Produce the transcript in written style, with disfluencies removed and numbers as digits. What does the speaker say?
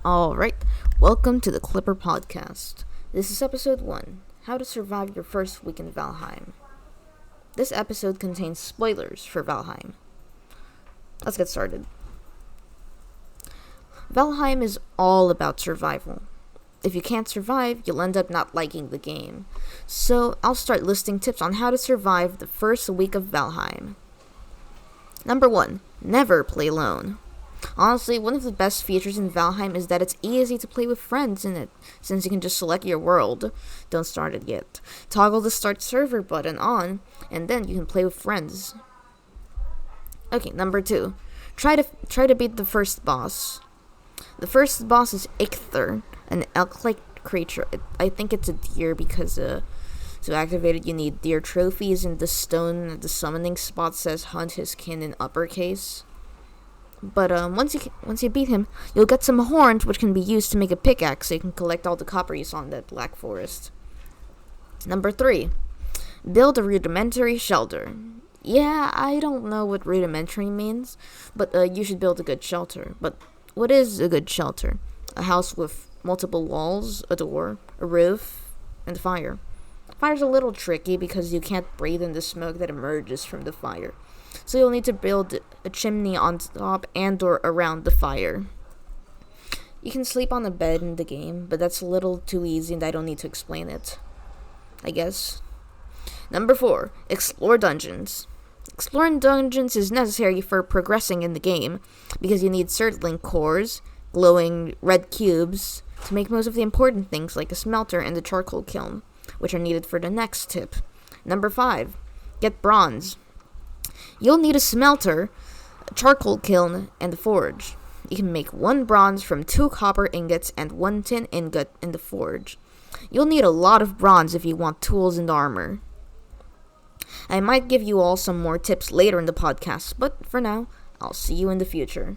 Alright, welcome to the Clipper Podcast. This is episode 1, How to Survive Your First Week in Valheim. This episode contains spoilers for Valheim. Let's get started. Valheim is all about survival. If you can't survive, you'll end up not liking the game. So, I'll start listing tips on how to survive the first week of Valheim. Number 1, never play alone. Honestly, one of the best features in Valheim is that it's easy to play with friends in it, since you can just select your world. Don't start it yet. Toggle the start server button on, and then you can play with friends. Okay, number 2. Try to beat the first boss. The first boss is Eikthyr, an elk-like creature. I think it's a deer because to activate it you need deer trophies, and the stone at the summoning spot says hunt his kin in uppercase. But once you beat him, you'll get some horns which can be used to make a pickaxe so you can collect all the copper you saw in that black forest. Number 3. Build a rudimentary shelter. Yeah, I don't know what rudimentary means, but you should build a good shelter. But what is a good shelter? A house with multiple walls, a door, a roof, and fire. Fire's a little tricky because you can't breathe in the smoke that emerges from the fire. So you'll need to build a chimney on top and or around the fire. You can sleep on a bed in the game, but that's a little too easy and I don't need to explain it, I guess. Number 4, explore dungeons. Exploring dungeons is necessary for progressing in the game because you need certain cores, glowing red cubes, to make most of the important things like a smelter and a charcoal kiln, which are needed for the next tip. Number 5, get bronze. You'll need a smelter, a charcoal kiln, and a forge. You can make 1 bronze from 2 copper ingots and 1 tin ingot in the forge. You'll need a lot of bronze if you want tools and armor. I might give you all some more tips later in the podcast, but for now, I'll see you in the future.